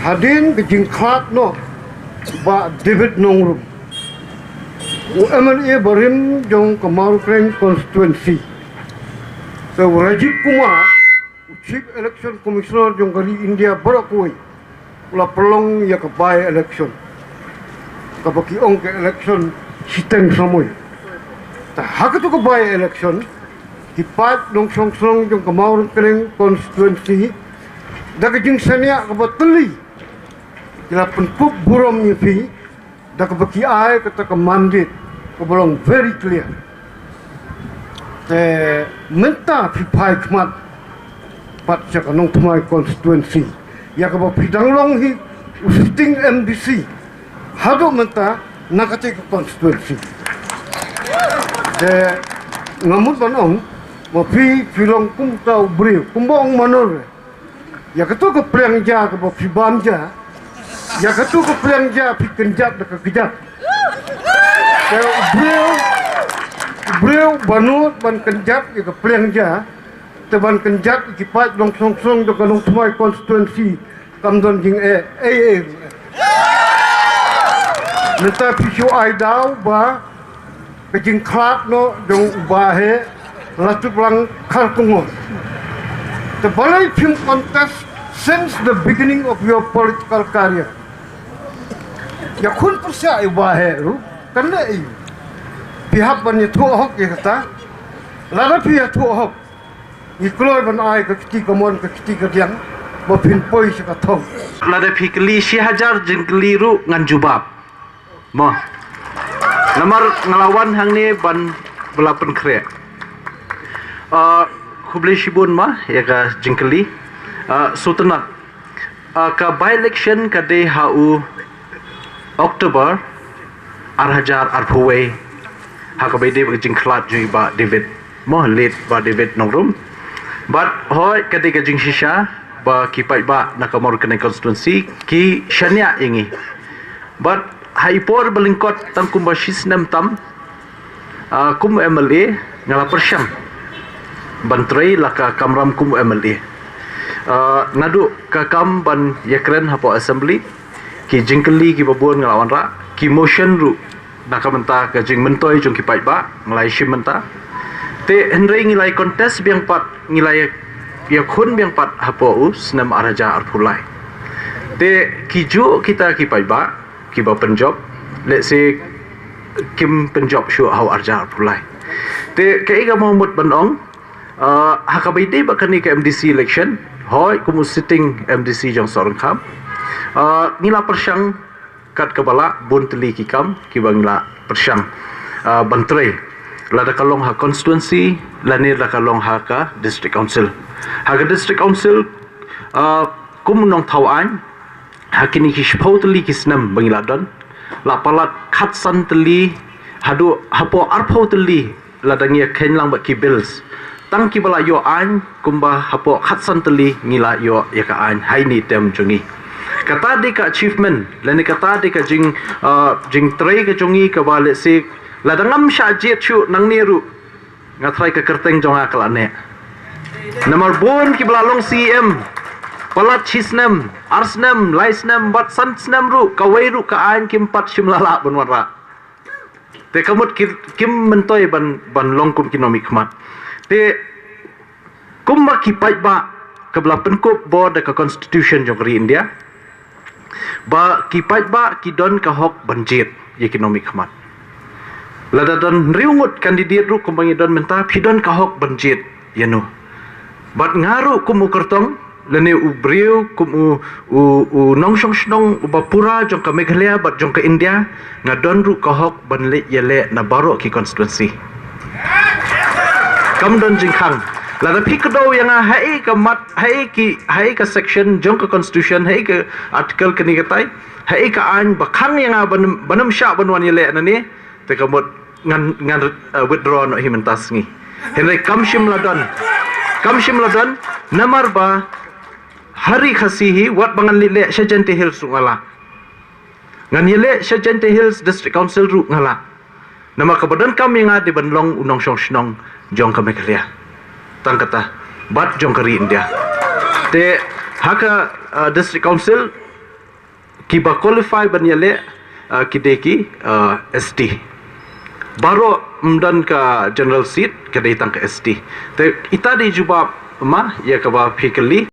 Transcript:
hadin kejingklat no ba David Nongrum MLA barim jong Kamar Kreng constituency so Rajiv Kumar Chief Election Commissioner jong kali India berakui ula pelong ya ke by election kapaki ong ke election siteng samoy ta hak tu ke by election kipat dong song jong Kamar Kreng constituency dah kejing sania ke bateli kila penpup buram nyepi dah ke baki ai kata ke mandate ke belong very clear te menta pipai kmat pat cak nong tumai constituency ya ke bidang long hi usting MDC hado menta nakate ke constituency te ngamut banong mo pilong kum tau bri kumbong manor ya ketu ke pelangja ke bopi bamja ya ketu ke pelangja pi kenjap ke kejap ke beliau banut ban kenjap ya ke pelangja te ban kenjap kipat long song do kalong semai constituency kamdon jing neta pisu ai dau ba kejing klat no dong bahe latu lang kalkungo. The Balai Film Contest since the beginning of your political career. Ya kun persia ibahe ru karena pihak ban itu hok ya kata. Lada pihak tu hok. Ikloi ban ai ke kiti komon ke kiti kerjang bapin poi sekatong. Lada pikli si hajar jengkeli ru ngan jubab. Mo. Namar ngelawan hang ni ban belapen kre. Kubli shibun ma ya ka jingkeli sutana ka by election ka de hau Oktober arhajar arpuwe ha ka bede jingklat jui ba David mo lead ba David Nongrum but hoy ka de ka jing shisha ba kipai ba nakamor kene constituency ki shania ingi but haipor belingkot tam kumba shisnam tam kum MLA ngala persyam bantrai laka kamram kum MLA nadu ka kam ban yakren hapo assembly ki jingkeli ki babon ngelawan ra ki motion ru nakamenta ka jing mentoi jong ki pai ba nglai shim menta te henry ngilai contest biang pat ngilai ya khun biang pat hapo us nam araja arpulai te ki ju kita ki pai ba ki ba Punjab let's say kim Punjab shu how arja arpulai te kai ga Muhammad banong hakabaide bakani ke MDC election hoy kumu sitting MDC jong sorong kham ngila persyang kat kebala bun teli kikam kibangla persyang bantrai lada kalong ha constituency lanir la kalong ha ka district council ha ka district council kum nong thawan hakini ki shpau teli kisnam bangila don la palat khatsan teli hadu hapo arpau teli ladangia khenlang ba ki bills tang ki bala yo an kumba hapo khatsan teli ngila yo ya ka an haini tem jungi kata de ka achievement lani kata de ka jing trai ka jungi ka bale se ladangam sha jet chu nang niru ngathrai ka kerteng jonga kalane nomor bon ki bala long CM palat chisnam arsnam laisnam bat sansnam ru ka wairu ka an kimpat shimlala bunwara te kamut kim mentoi ban long kum kinomi khmat te kumba kipai ba kabla penkup board ka constitution jong India ba kipai ba kidon ka hok banjit economic khmat lada don riungut kandidat ru kumbangi don menta pidon ka hok banjit yanu bat ngaru kumu kertong lene ubriu kumu nongsong snong bapura jong ka Meghalaya bat jong ka India ngadon ru ka hok banle yele na baro ki constituency kam don jingkhang lada pikdo yang hai ka mat hai ka section jong ka constitution hai ka article kini katai hai ka an bakhang yang banam sya banwan yele nani te kamot ngan withdraw no himentas ngi henry kamshim ladon namar ba hari khasihi wat bangan lile Shajante Hills ngala ngan yele Shajante Hills district council ru ngala nama kabadan kami nga di banlong unong snong jong ka Meghalaya tang kata bat jong kari India te haka district council kiba qualify banyale kide ki ST baro mdan ka general seat kadai tang ka ST te ita di juba ma ya ka ba phikali